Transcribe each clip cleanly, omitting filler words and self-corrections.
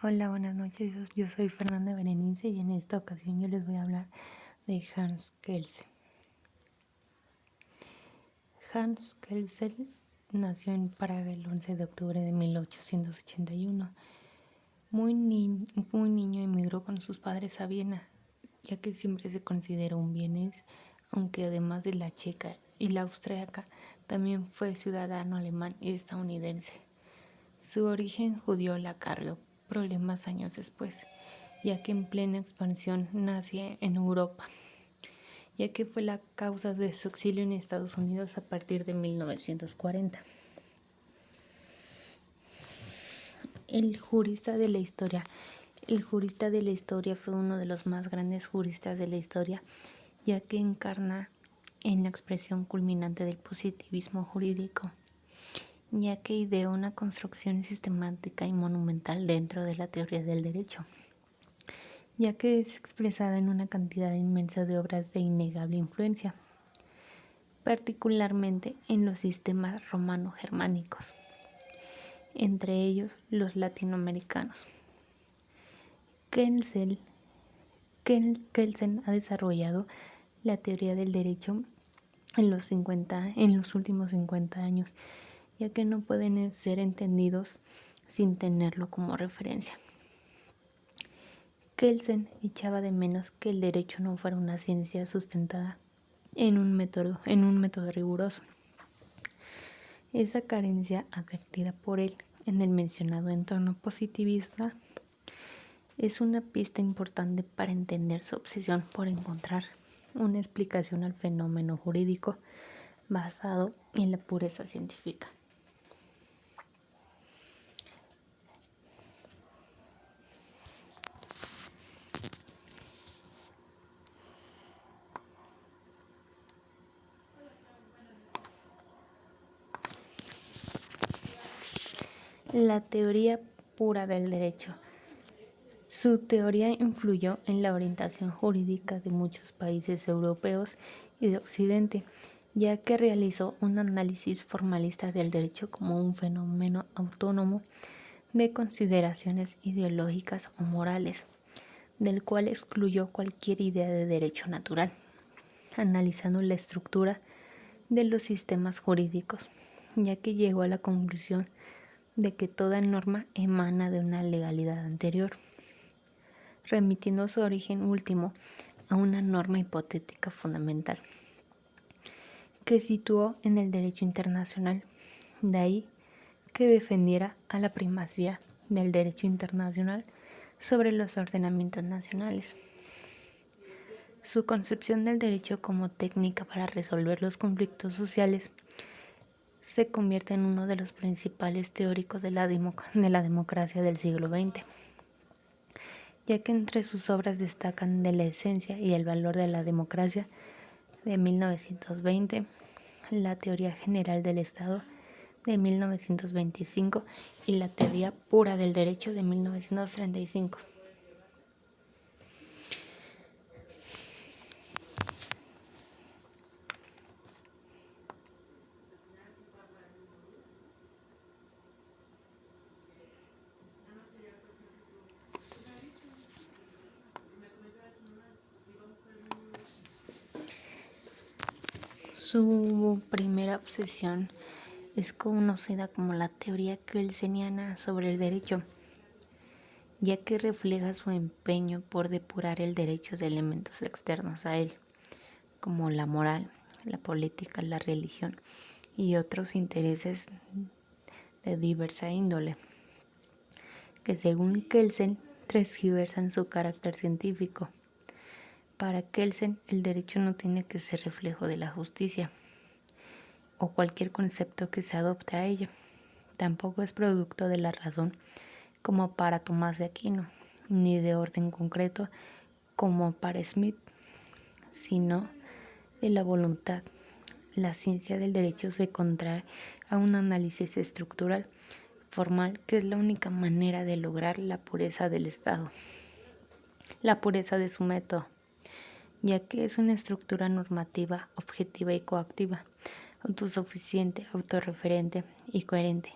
Hola, buenas noches. Yo soy Fernanda Berenice y en esta ocasión yo les voy a hablar de Hans Kelsen. Hans Kelsen nació en Praga el 11 de octubre de 1881. Muy niño emigró con sus padres a Viena, ya que siempre se consideró un vienés, aunque además de la checa y la austríaca, también fue ciudadano alemán y estadounidense. Su origen judío le acarreó problemas años después, ya que en plena expansión nació en Europa, ya que fue la causa de su exilio en Estados Unidos a partir de 1940. El jurista de la historia. El jurista de la historia fue uno de los más grandes juristas de la historia, ya que encarna en la expresión culminante del positivismo jurídico, ya que ideó una construcción sistemática y monumental dentro de la teoría del derecho, ya que es expresada en una cantidad inmensa de obras de innegable influencia, particularmente en los sistemas romano-germánicos, entre ellos los latinoamericanos. Kelsen ha desarrollado la teoría del derecho en los últimos 50 años, ya que no pueden ser entendidos sin tenerlo como referencia. Kelsen echaba de menos que el derecho no fuera una ciencia sustentada en un método riguroso. Esa carencia advertida por él en el mencionado entorno positivista es una pista importante para entender su obsesión por encontrar una explicación al fenómeno jurídico basado en la pureza científica. La teoría pura del derecho. Su teoría influyó en la orientación jurídica de muchos países europeos y de Occidente, ya que realizó un análisis formalista del derecho como un fenómeno autónomo de consideraciones ideológicas o morales, del cual excluyó cualquier idea de derecho natural, analizando la estructura de los sistemas jurídicos, ya que llegó a la conclusión de que toda norma emana de una legalidad anterior, remitiendo su origen último a una norma hipotética fundamental, que situó en el derecho internacional. De ahí que defendiera a la primacía del derecho internacional sobre los ordenamientos nacionales. Su concepción del derecho como técnica para resolver los conflictos sociales se convierte en uno de los principales teóricos de la democracia del siglo XX, ya que entre sus obras destacan De la esencia y el valor de la democracia de 1920, La teoría general del Estado de 1925 y La teoría pura del derecho de 1935. Su primera obsesión es conocida como la teoría kelseniana sobre el derecho, ya que refleja su empeño por depurar el derecho de elementos externos a él, como la moral, la política, la religión y otros intereses de diversa índole, que según Kelsen transgiversan su carácter científico. Para Kelsen, el derecho no tiene que ser reflejo de la justicia o cualquier concepto que se adopte a ella. Tampoco es producto de la razón como para Tomás de Aquino, ni de orden concreto como para Smith, sino de la voluntad. La ciencia del derecho se contrae a un análisis estructural, formal, que es la única manera de lograr la pureza del Estado, la pureza de su método, ya que es una estructura normativa, objetiva y coactiva, autosuficiente, autorreferente y coherente,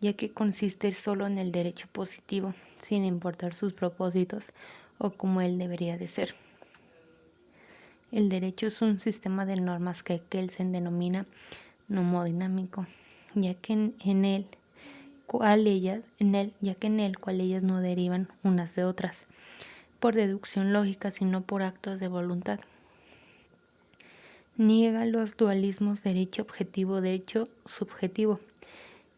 ya que consiste solo en el derecho positivo, sin importar sus propósitos o cómo él debería de ser. El derecho es un sistema de normas que Kelsen denomina nomodinámico, ya que en él cual ellas no derivan unas de otras, por deducción lógica, sino por actos de voluntad. Niega los dualismos derecho objetivo, derecho subjetivo,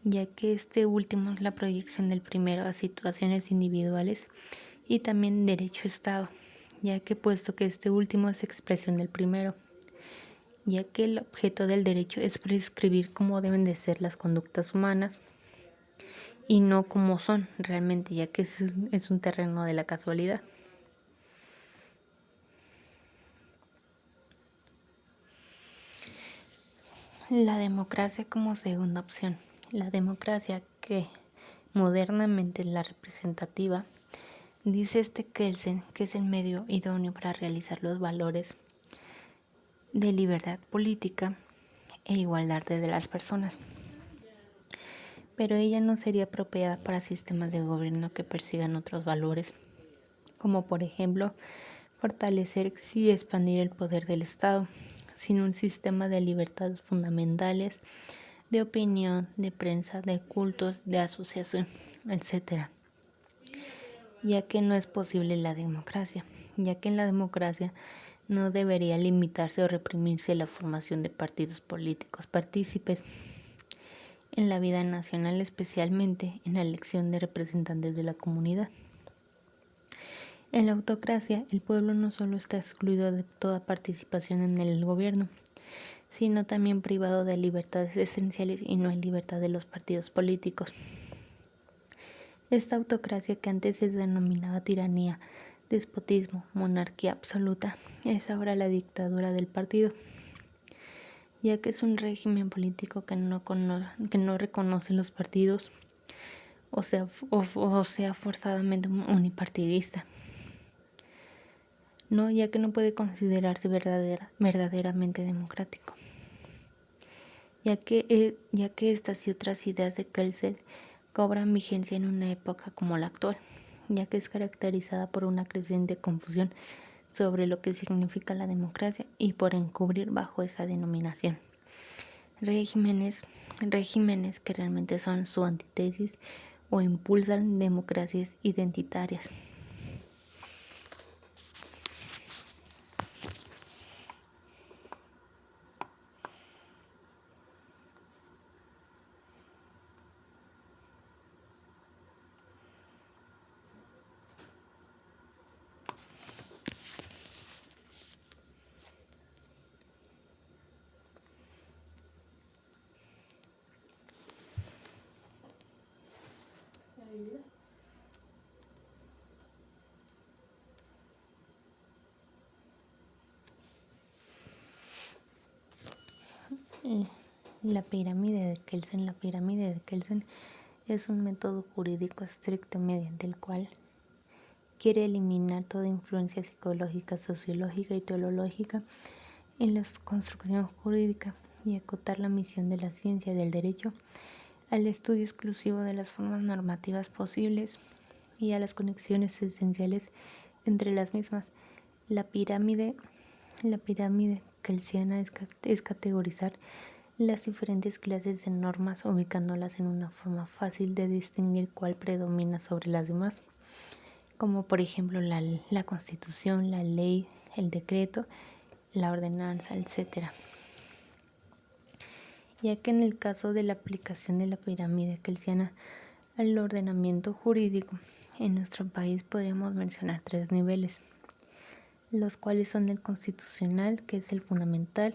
ya que este último es la proyección del primero a situaciones individuales, y también derecho-estado, ya que puesto que este último es expresión del primero, ya que el objeto del derecho es prescribir cómo deben de ser las conductas humanas y no cómo son realmente, ya que es un terreno de la casualidad. La democracia como segunda opción. La democracia, que modernamente es la representativa, dice Kelsen que es el medio idóneo para realizar los valores de libertad política e igualdad de las personas. Pero ella no sería apropiada para sistemas de gobierno que persigan otros valores, como por ejemplo fortalecer y expandir el poder del Estado, sin un sistema de libertades fundamentales, de opinión, de prensa, de cultos, de asociación, etc. Ya que no es posible la democracia, ya que en la democracia no debería limitarse o reprimirse la formación de partidos políticos partícipes en la vida nacional, especialmente en la elección de representantes de la comunidad. En la autocracia, el pueblo no solo está excluido de toda participación en el gobierno, sino también privado de libertades esenciales, y no hay libertad de los partidos políticos. Esta autocracia, que antes se denominaba tiranía, despotismo, monarquía absoluta, es ahora la dictadura del partido, ya que es un régimen político que no reconoce los partidos, o sea forzadamente unipartidista, ya que no puede considerarse verdaderamente democrático, ya que estas y otras ideas de Kelsen cobran vigencia en una época como la actual, ya que es caracterizada por una creciente confusión sobre lo que significa la democracia y por encubrir bajo esa denominación regímenes que realmente son su antítesis o impulsan democracias identitarias. La pirámide de Kelsen. La pirámide de Kelsen es un método jurídico estricto mediante el cual quiere eliminar toda influencia psicológica, sociológica y teológica en la construcción jurídica, y acotar la misión de la ciencia del derecho al estudio exclusivo de las formas normativas posibles y a las conexiones esenciales entre las mismas. La pirámide kelsiana es categorizar las diferentes clases de normas, ubicándolas en una forma fácil de distinguir cuál predomina sobre las demás, como por ejemplo la Constitución, la ley, el decreto, la ordenanza, etc. Ya que en el caso de la aplicación de la pirámide kelsiana al ordenamiento jurídico en nuestro país, podríamos mencionar 3 niveles, los cuales son el constitucional, que es el fundamental,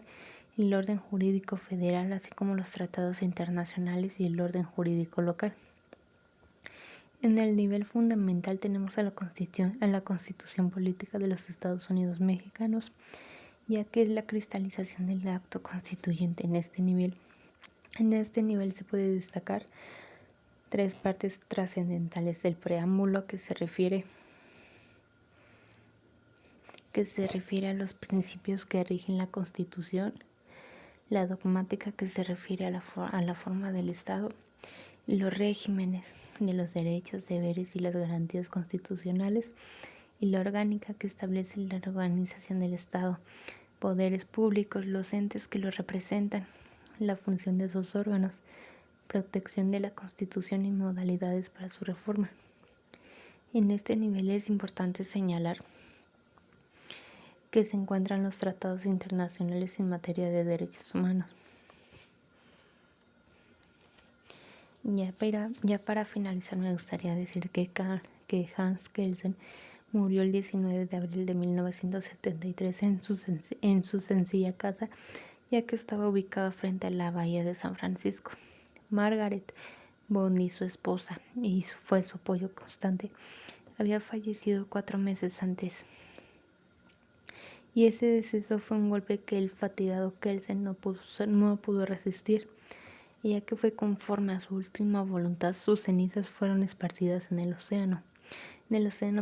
el orden jurídico federal, así como los tratados internacionales, y el orden jurídico local. En el nivel fundamental tenemos a la Constitución Política de los Estados Unidos Mexicanos, ya que es la cristalización del acto constituyente en este nivel. En este nivel se puede destacar 3 partes trascendentales del preámbulo, que se refiere a los principios que rigen la Constitución, la dogmática, que se refiere a la forma del Estado, los regímenes de los derechos, deberes y las garantías constitucionales y la orgánica que establece la organización del Estado, poderes públicos, los entes que los representan, la función de sus órganos, protección de la Constitución y modalidades para su reforma. En este nivel es importante señalar que se encuentran los tratados internacionales en materia de derechos humanos. Ya para finalizar, me gustaría decir que Hans Kelsen murió el 19 de abril de 1973 en su sencilla casa, ya que estaba ubicado frente a la bahía de San Francisco. Margaret Bondi, su esposa, y fue su apoyo constante, había fallecido 4 meses antes. Y ese deceso fue un golpe que el fatigado Kelsen no pudo resistir, y ya que fue conforme a su última voluntad, sus cenizas fueron esparcidas en el océano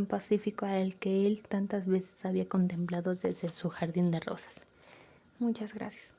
Pacífico, al que él tantas veces había contemplado desde su jardín de rosas. Muchas gracias.